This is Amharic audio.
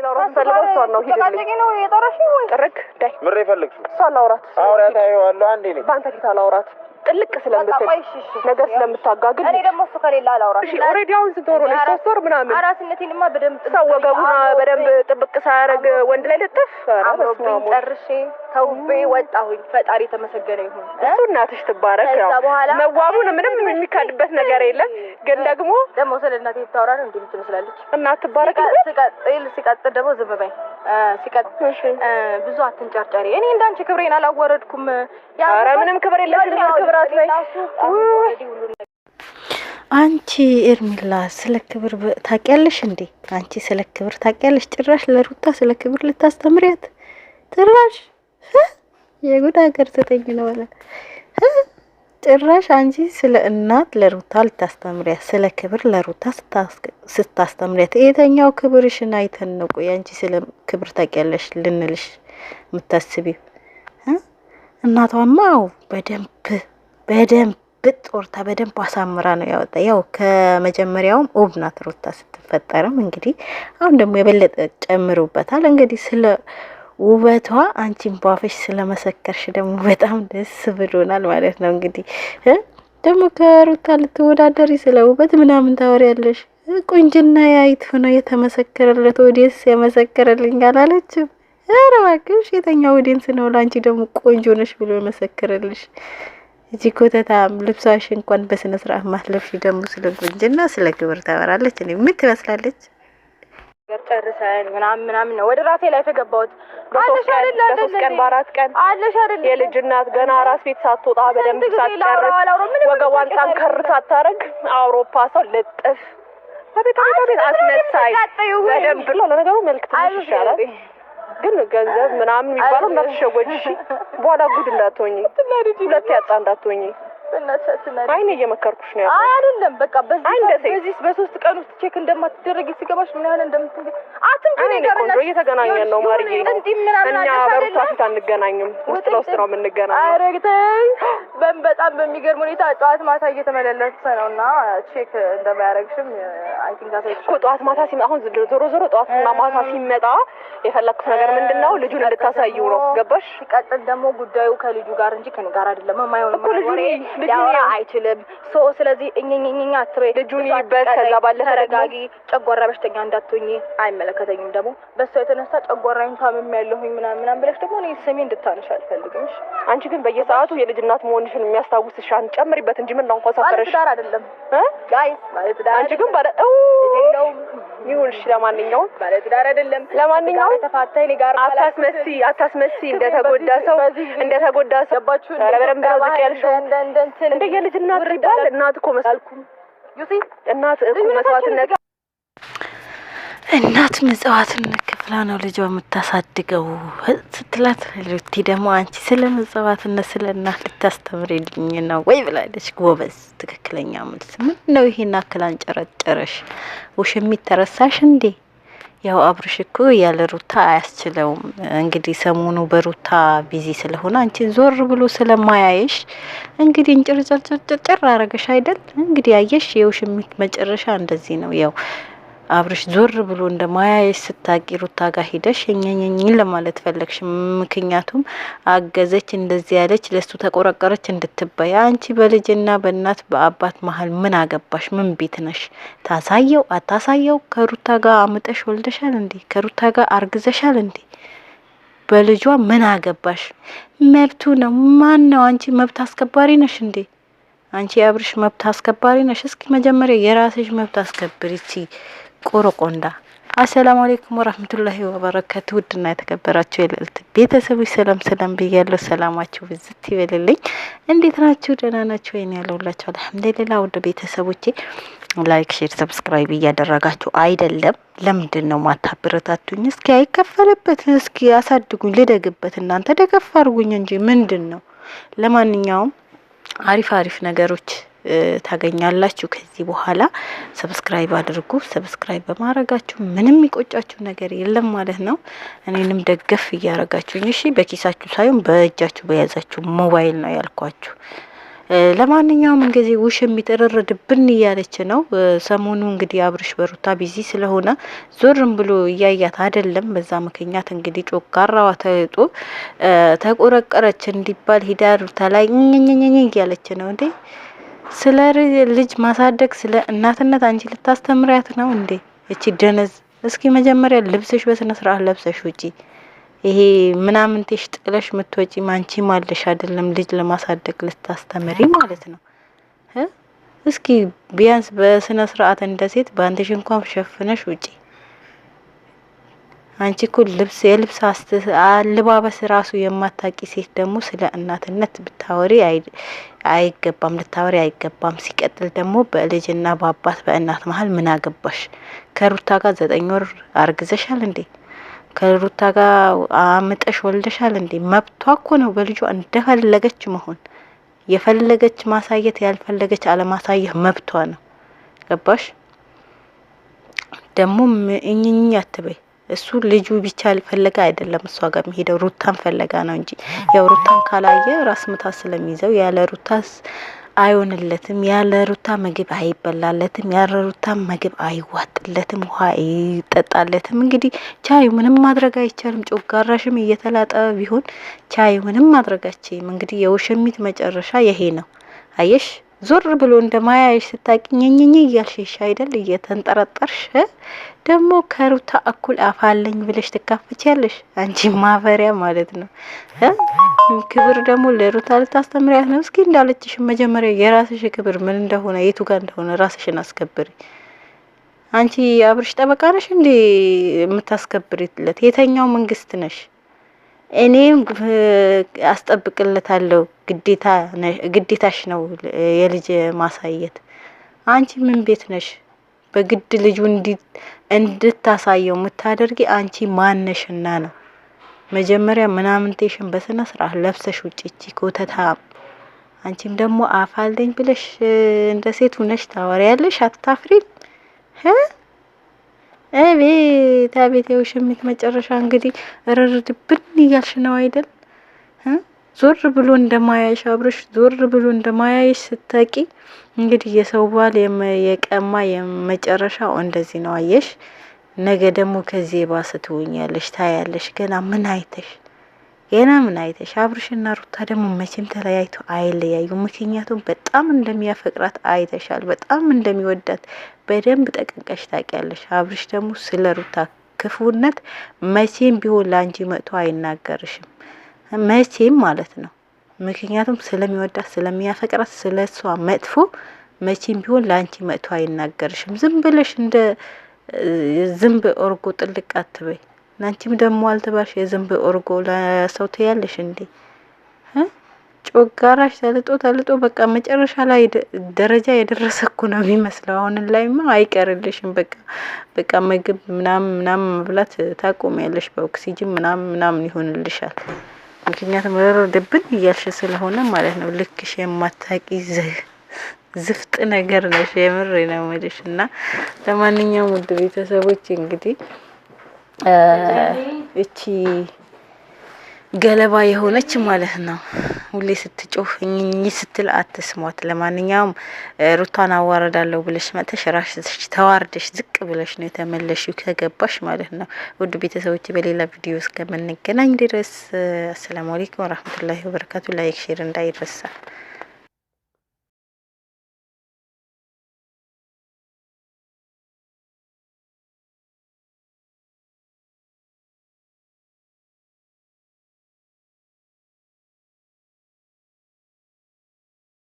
ላውራት ፈልገው እሷን ነው ሄደልኝ ነው የጠራሽኝ ወይ ጥርክ ዳይ ምሬ ፈልግሽ እሷን ላውራት አውራት አይዋለሁ አንዴ ነኝ ባንተ ኪታ ላውራት ጥልቅ ስለምትል ነገር ስለምታጋግል እኔ ደግሞ እሱ ከሌላ አላውራት እሺ ኦሬዲ አሁን ስትወሩ ነው ሶስት ምናምን አራስነቴንማ በደንብ ሰወገቡና በደንብ ጥብቅ ሳያረግ ወንድ ላይ ልጥፍ አረስማሙ ጨርሼ ተውቤ ወጣሁኝ ፈጣሪ ተመሰገነ ይሁን እሱ እናትሽ ትባረክ ነው መዋቡን ምንም የሚካድበት ነገር የለም ግን ደግሞ ስለናቴ ታወራን እንዴ ምትመስላለች እናት ትባረክ ሲቀጥል ደግሞ ዝም በይ ሲቀጥል ብዙ አትንጨርጨሪ እኔ እንዳንቺ ክብሬን አላወረድኩም ኧረ ምንም ክብር የለሽም ክብራት ላይ አንቺ ኤርሚላ ስለ ክብር ታውቂያለሽ እንዴ አንቺ ስለ ክብር ታውቂያለሽ ጭራሽ ለሩታ ስለ ክብር ልታስተምሪያት ጭራሽ የጉድ ሀገር ተጠኝ ነው አለ ጭራሽ አንቺ ስለ እናት ለሩታ ልታስተምሪያት ስለ ክብር ለሩታ ስታስተምሪያት የተኛው ክብርሽን አይተን ነው ቆይ አንቺ ስለ ክብር ታውቂያለሽ ልንልሽ የምታስቢው እናቷማ በደንብ ጦርታ በደንብ አሳምራ ነው ያወጣ ያው ከመጀመሪያውም ኦብናት ሩታ ስትፈጠርም እንግዲህ አሁን ደግሞ የበለጠ ጨምሩበታል እንግዲህ ስለ ውበቷ አንቺን ባፈሽ ስለመሰከርሽ ደግሞ በጣም ደስ ብሎናል ማለት ነው እንግዲህ ደግሞ ከሩታ ልትወዳደሪ ስለ ውበት ምናምን ታወሪያለሽ ቁንጅና ያይት ሆኖ የተመሰከረለት ወዲስ የመሰከረልኝ አላለችም ኧረ እባክሽ የተኛው ወዲንስ ነው ላንቺ ደግሞ ቆንጆ ነሽ ብሎ መሰከረልሽ እጂ ኮተታም ልብሳሽ እንኳን በስነ ስርዓት ማስለፍሽ ደግሞ ስለ ቁንጅና ስለ ክብር ታወራለች እኔ ምን ትመስላለች ጨርሰን ምናምን ነው ወደ ራሴ ላይ ተገባሁት በሶስት ቀን በአራት ቀን አለሽ አይደል የልጅ እናት ገና ራስ ቤት ሳትወጣ በደንብ ሳትጨርስ ወገቧን ጠንከር ሳታረግ አውሮፓ ሰው ልጥፍ በቤት አስመሳይ በደንብ ብሎ ለነገሩ መልክት ይሻላል ግን ገንዘብ ምናምን የሚባለው እንዳትሸወጂ በኋላ ጉድ እንዳትሆኚ ሁለት ያጣ እንዳትሆኚ አይኔ እየመከርኩሽ ነው ያለው አይደለም በቃ በዚህ በሶስት ቀን ውስጥ ቼክ እንደማትደረጊ ሲገባሽ ምን ያህል እንደምትንገ አትምጪ ነገር ነው እየተገናኘን ነው ማርዬ እኛ በሩታ ፊት አንገናኝም ውስጥ ለውስጥ ነው የምንገናኘው አረግተኝ በጣም በሚገርም ሁኔታ ጧት ማታ እየተመላለሰ ነውና ቼክ እንደማያረግሽም አንቺን ጋር ጧት ማታ አሁን ዞሮ ጧትና ማታ ሲመጣ የፈለኩት ነገር ምንድነው ልጁን እንድታሳዩ ነው ገባሽ ሲቀጥል ደግሞ ጉዳዩ ከልጁ ጋር እንጂ ከኔ ጋር አይደለም ማይሆን ልጁን አይችልም ስለዚህ እኛኛ አትበይ ልጁን ይበስ ከዛ ባለ ተረጋጊ ጨጓራ በሽተኛ እንዳትሆኚ አይመለከተኝም ደግሞ በሱ የተነሳ ጨጓራዬን ታምም ያለሁኝ ምናምን ብለሽ ደግሞ እኔ ስሜ እንድታነሽ አልፈልግም አንቺ ግን በየሰዓቱ የልጅ እናት መሆንሽን የሚያስታውስሽ አንጨምሪበት እንጂ ምን ነው እንኳን ሳፈረሽ ዳር አይደለም ጋይስ ማለት ዳር አንቺ ግን ባለ ይሁንሽ ለማንኛውም ማለት ዳር አይደለም ለማንኛውም ተፋታኝ ጋር አታስመሲ እንደተጎዳ ሰው ገባችሁ ለበረም ብለው ያልሽው እንደ የልጅ እናት ይባል እናት እኮ መስልኩ ዩሲ እናት እኮ መስዋዕትነት እናት መጽዋዕትነት ከፍላ ነው ልጇ የምታሳድገው ስትላት ልቲ ደግሞ አንቺ ስለ መጽዋዕትነት ስለ እናት ልታስተምሪልኝ ነው ወይ ብላለች ጎበዝ ትክክለኛ መልስ ምን ነው ይሄን አክላን ጨረጨረሽ ውሽሚት ተረሳሽ እንዴ ያው አብርሽ እኮ ያለ ሩታ አያስችለውም እንግዲህ ሰሞኑ በሩታ ቢዚ ስለሆነ አንቺን ዞር ብሎ ስለማያይሽ እንግዲህ እንጭርጭር አረገሽ አይደል እንግዲህ አየሽ የውሽሚት መጨረሻ እንደዚህ ነው ያው አብርሽ ዞር ብሎ እንደማያይሽ ስታቂ ሩታ ጋር ሄደሽ እኛኛኝ ለማለት ፈለግሽ ምክንያቱም አገዘች እንደዚህ ያለች ለሱ ተቆረቀረች እንድትባይ አንቺ በልጅና በእናት በአባት መሀል ምን አገባሽ ምን ቤት ነሽ ታሳየው አታሳየው ከሩታ ጋር አምጠሽ ወልደሻል እንዴ ከሩታ ጋር አርግዘሻል እንዴ በልጇ ምን አገባሽ መብቱ ነው ማን ነው አንቺ መብት አስከባሪ ነሽ እንዴ አንቺ አብርሽ መብት አስከባሪ ነሽ እስኪ መጀመሪያ የራስሽ መብት አስከብሪ እቺ ቆሮቆንዳ አሰላሙ አለይኩም ወራህመቱላሂ ወበረካቱ ውድና የተከበራችሁ የልዕልት ቤተሰቦች ሰላም ብያለሁ ሰላማችሁ ብዝት ይበልልኝ እንዴት ናችሁ ደህና ናችሁ ወይኔ ያለውላችሁ አልሐምዱሊላህ ውድ ቤተሰቦቼ ላይክ ሼር ሰብስክራይብ እያደረጋችሁ አይደለም ለምንድን ነው ማታበረታቱኝ እስኪ አይከፈልበት እስኪ አሳድጉኝ ልደግበት እናንተ ደገፍ አድርጉኝ እንጂ ምንድነው ለማንኛውም አሪፍ ነገሮች ታገኛላችሁ ከዚህ በኋላ ሰብስክራይብ አድርጉ ሰብስክራይብ በማድረጋችሁ ምንም ይቆጫችሁ ነገር የለም ማለት ነው እኔንም ደገፍ እያረጋችሁኝ እሺ በኪሳችሁ ሳይሆን በእጃችሁ በያዛችሁ ሞባይል ነው ያልኳችሁ ለማንኛውም እንግዲህ ውሽሚት እርርድብን እያለች ነው። ሰሞኑ እንግዲህ አብርሽ በሩታ ቢዚ ስለሆነ ዞርም ብሎ እያያት አይደለም። በዛ ምክንያት እንግዲህ ጮጋራዋ ተልጦ ተቆረቀረች እንዲባል ሂዳ ሩታ ላይ ኝኝኝኝ እያለች ነው እንዴ። ስለ ልጅ ማሳደግ ስለ እናትነት አንቺ ልታስተምሪያት ነው እንዴ? እቺ ደነዝ። እስኪ መጀመሪያ ልብስሽ በስነ ስርዓት ለብሰሽ ውጪ። ይሄ ምናምን ቴሽ ጥቅለሽ ምትወጪ ማንቺ ማለሽ አይደለም ልጅ ለማሳደግ ልታስተምሪ ማለት ነው። እስኪ ቢያንስ በስነ ስርዓት እንደ ሴት ባንተሽ እንኳን ሸፍነሽ ውጪ። አንቺ እኮ የልብስ አለባበስ ራሱ የማታቂ ሴት ደግሞ ስለ እናትነት ብታወሪ አይገባም፣ ልታወሪ አይገባም። ሲቀጥል ደግሞ በልጅና በአባት በእናት መሀል ምን አገባሽ? ከሩታ ጋር 9 ወር አርግዘሻል እንዴ? ከሩታ ጋር አምጠሽ ወልደሻል እንዴ? መብቷ እኮ ነው በልጇ እንደፈለገች መሆን። የፈለገች ማሳየት ያልፈለገች አለማሳየት መብቷ ነው። ገባሽ? ደግሞ እኝኝ አትበይ። እሱ ልጁ ብቻ ፈለጋ አይደለም እሷ ጋር የሚሄደው ሩታን ፈለጋ ነው እንጂ ያው ሩታን ካላየ ራስ ምታት ስለሚይዘው ያለ ሩታስ አይሆንለትም። ያለ ሩታ ምግብ አይበላለትም። ያለ ሩታ ምግብ አይዋጥለትም፣ ውሃ አይጠጣለትም። እንግዲህ ቻዩ ምንም ማድረግ አይቻልም። ጮጋራሽም እየተላጠ ቢሆን ቻዩ ምንም ማድረግ አይቻልም። እንግዲህ የውሽሚት መጨረሻ ይሄ ነው። አየሽ ዞር ብሎ እንደማያይሽ ስታቂኝኝኝ እያልሽሽ አይደል? እየተንጠረጠርሽ ደግሞ ከሩታ እኩል አፋለኝ ብለሽ ትካፍቻለሽ። አንቺ ማፈሪያ ማለት ነው። ክብር ደግሞ ለሩታ ልታስተምሪያት ነው። እስኪ እንዳለችሽ መጀመሪያ የራስሽ ክብር ምን እንደሆነ የቱ ጋር እንደሆነ ራስሽን አስከብሪ። አንቺ አብርሽ ጠበቃ ነሽ እንዴ የምታስከብሪለት? የተኛው መንግስት ነሽ? እኔም አስጠብቅለታለሁ። ግዴታሽ ነው የልጅ ማሳየት። አንቺ ምን ቤት ነሽ? በግድ ልጁ እንድታሳየው የምታደርጊ አንቺ ማነሽና ነው? መጀመሪያ ምናምንቴሽን በስነ ስርዓት ለብሰሽ ውጪ። እቺ ኮተታ። አንቺም ደግሞ አፋልደኝ ብለሽ እንደ ሴት ሆነሽ ታወሪያለሽ። አታፍሪም? አቤት አቤት የውሽሚት መጨረሻ እንግዲህ ረርድብን እያልሽ ነው አይደል? ዞር ብሎ እንደማያይሽ አብርሽ ዞር ብሎ እንደማያይሽ ስታቂ እንግዲህ የሰው ባል የቀማ የመጨረሻው እንደዚህ ነው። አየሽ ነገ ደግሞ ከዚህ የባሰ ትሆኛለሽ፣ ታያለሽ። ገና ምን አይተሽ አብርሽና ሩታ ደግሞ መቼም ተለያይቶ አይለያዩ። ምክንያቱም በጣም እንደሚያፈቅራት አይተሻል፣ በጣም እንደሚወዳት በደንብ ጠንቅቀሽ ታውቂያለሽ። አብርሽ ደግሞ ስለ ሩታ ክፉነት መቼም ቢሆን ላንቺ መጥቶ አይናገርሽም፣ መቼም ማለት ነው። ምክንያቱም ስለሚወዳት ስለሚያፈቅራት ስለሷ መጥፎ መቼም ቢሆን ላንቺ መጥቶ አይናገርሽም። ዝም ብለሽ እንደ ዝንብ ኦርጎ ጥልቅ አትበይ። ላንቺም ደግሞ አልተባሽ የዝንብ ኦርጎ ለሰው ትያለሽ እንዴ? ጮጋራሽ ተልጦ በቃ መጨረሻ ላይ ደረጃ የደረሰ እኮ ነው የሚመስለው። አሁን ላይማ አይቀርልሽም። በቃ ምግብ ምናምን መብላት ታቆሚያለሽ። በኦክሲጅን ምናምን ይሆንልሻል። ምክንያቱም ረርድብን እያልሽ ስለሆነ ማለት ነው። ልክሽ የማታቂ ዝፍጥ ነገር ነሽ። የምር ነው የምልሽ። እና ለማንኛውም ውድ ቤተሰቦች እንግዲህ እቺ ገለባ የሆነች ማለት ነው ሁሌ ስትጮህ እኝኝ ስትል አትስሟት። ለማንኛውም ሩታን አዋረዳለሁ ብለሽ መተሽ ራስሽ ተዋርደሽ ዝቅ ብለሽ ነው የተመለሽው ከገባሽ ማለት ነው። ውድ ቤተሰቦች በሌላ ቪዲዮ እስከምንገናኝ ድረስ አሰላሙ አለይኩም ወራህመቱላሂ ወበረካቱ። ላይክ ሼር እንዳይረሳ።